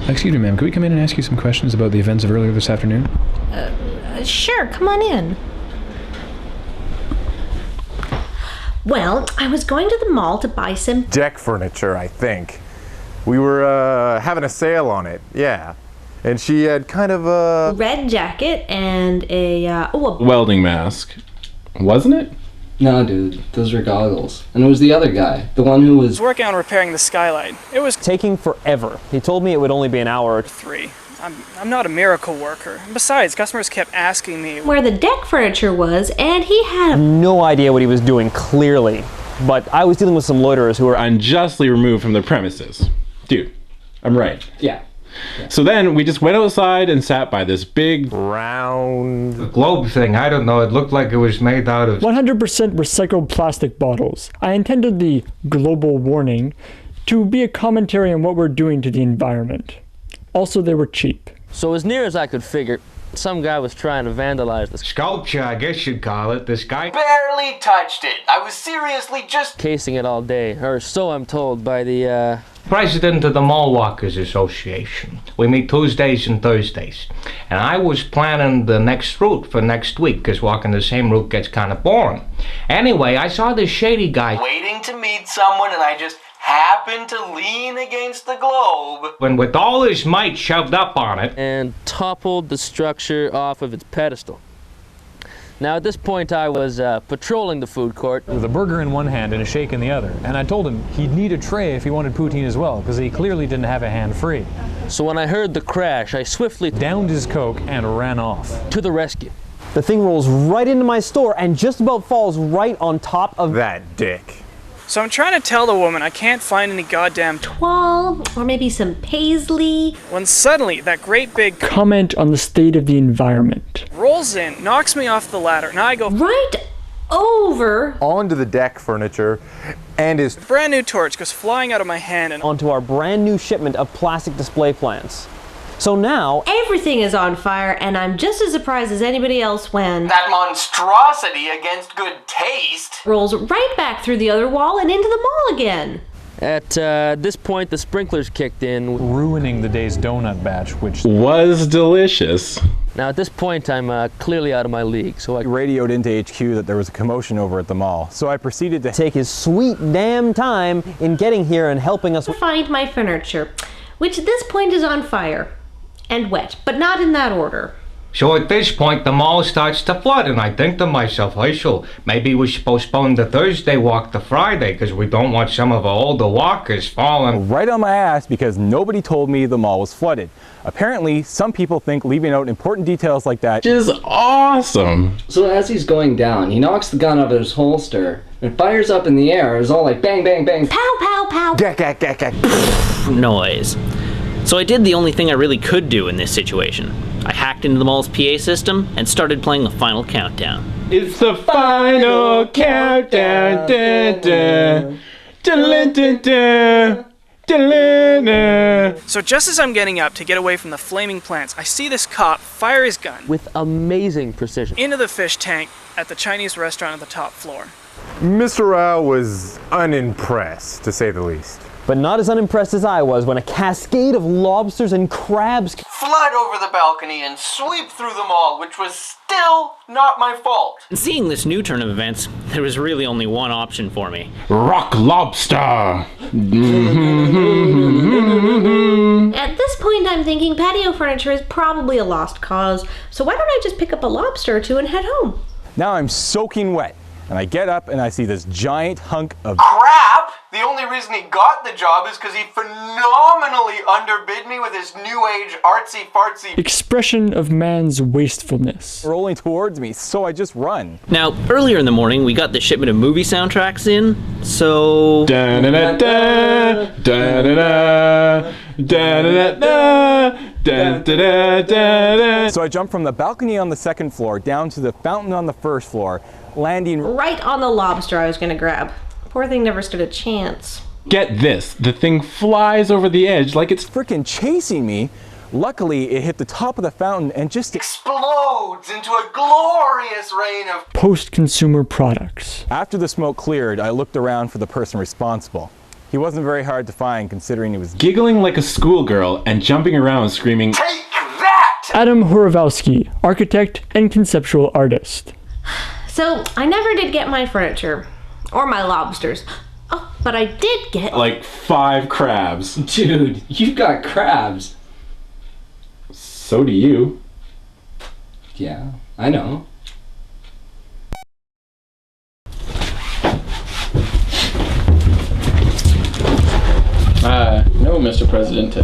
Excuse me, ma'am. Could we come in and ask you some questions about the events of earlier this afternoon? Sure, come on in. Well, I was going to the mall to buy some deck furniture, I think. We were having a sale on it, yeah. And she had kind of a red jacket and a welding mask, wasn't it? No, dude, those were goggles. And it was the other guy, the one who was working on repairing the skylight. It was taking forever. He told me it would only be an hour or 3. I'm not a miracle worker. Besides, customers kept asking me where the deck furniture was, and he had no idea what he was doing, clearly. But I was dealing with some loiterers who were unjustly removed from the premises. Dude, I'm right. Yeah. So then we just went outside and sat by this big round globe thing. I don't know. It looked like it was made out of 100% recycled plastic bottles. I intended the global warning to be a commentary on what we're doing to the environment. Also, they were cheap. So as near as I could figure, some guy was trying to vandalize the sculpture, I guess you'd call it. This guy barely touched it. I was seriously just casing it all day, or so I'm told by the president of the Mallwalkers Association. We meet Tuesdays and Thursdays. And I was planning the next route for next week, because walking the same route gets kind of boring. Anyway, I saw this shady guy waiting to meet someone, and I just happened to lean against the globe. And with all his might shoved up on it, and toppled the structure off of its pedestal. Now at this point I was patrolling the food court with a burger in one hand and a shake in the other, and I told him he'd need a tray if he wanted poutine as well, because he clearly didn't have a hand free. So when I heard the crash, I swiftly downed his Coke and ran off. To the rescue. The thing rolls right into my store and just about falls right on top of that dick. So I'm trying to tell the woman I can't find any goddamn toile or maybe some paisley. When suddenly that great big comment on the state of the environment rolls in, knocks me off the ladder, and I go right over onto the deck furniture, and his brand new torch goes flying out of my hand and onto our brand new shipment of plastic display plants. So now everything is on fire, and I'm just as surprised as anybody else when that monstrosity against good taste rolls right back through the other wall and into the mall again. At this point, the sprinklers kicked in, ruining the day's donut batch, which was delicious. Now at this point, I'm clearly out of my league, so I radioed into HQ that there was a commotion over at the mall. So I proceeded to take his sweet damn time in getting here and helping us find my furniture, which at this point is on fire. And wet, but not in that order. So at this point, the mall starts to flood, and I think to myself, Herschel, maybe we should postpone the Thursday walk to Friday, because we don't want some of our older walkers falling right on my ass because nobody told me the mall was flooded. Apparently, some people think leaving out important details like that is awesome. So as he's going down, he knocks the gun out of his holster and fires up in the air. It's all like bang, bang, bang. Pow, pow, pow. Gack, gack, gack, gack. Noise. So I did the only thing I really could do in this situation. I hacked into the mall's PA system and started playing the final countdown. It's the final countdown. Da, da, da, da, da. So just as I'm getting up to get away from the flaming plants, I see this cop fire his gun with amazing precision into the fish tank at the Chinese restaurant on the top floor. Mr. Rao was unimpressed, to say the least. But not as unimpressed as I was when a cascade of lobsters and crabs flood over the balcony and sweep through the mall, which was still not my fault. Seeing this new turn of events, there was really only one option for me. Rock lobster! At this point, I'm thinking patio furniture is probably a lost cause, so why don't I just pick up a lobster or two and head home? Now I'm soaking wet, and I get up and I see this giant hunk of crap! The only reason he got the job is because he phenomenally underbid me with his new age artsy-fartsy expression of man's wastefulness rolling towards me, so I just run. Now, earlier in the morning, we got the shipment of movie soundtracks in, so da da da da da da da da da da. So I jumped from the balcony on the second floor down to the fountain on the first floor, landing right on the lobster I was gonna grab. Poor thing never stood a chance. Get this, the thing flies over the edge like it's freaking chasing me. Luckily, it hit the top of the fountain and just explodes into a glorious rain of post-consumer products. After the smoke cleared, I looked around for the person responsible. He wasn't very hard to find considering he was giggling like a schoolgirl and jumping around screaming, Take that! Adam Horowski, architect and conceptual artist. So, I never did get my furniture. Or my lobsters. Oh, but I did get... like 5 crabs. Dude, you've got crabs. So do you. Yeah, I know. No, Mr. President.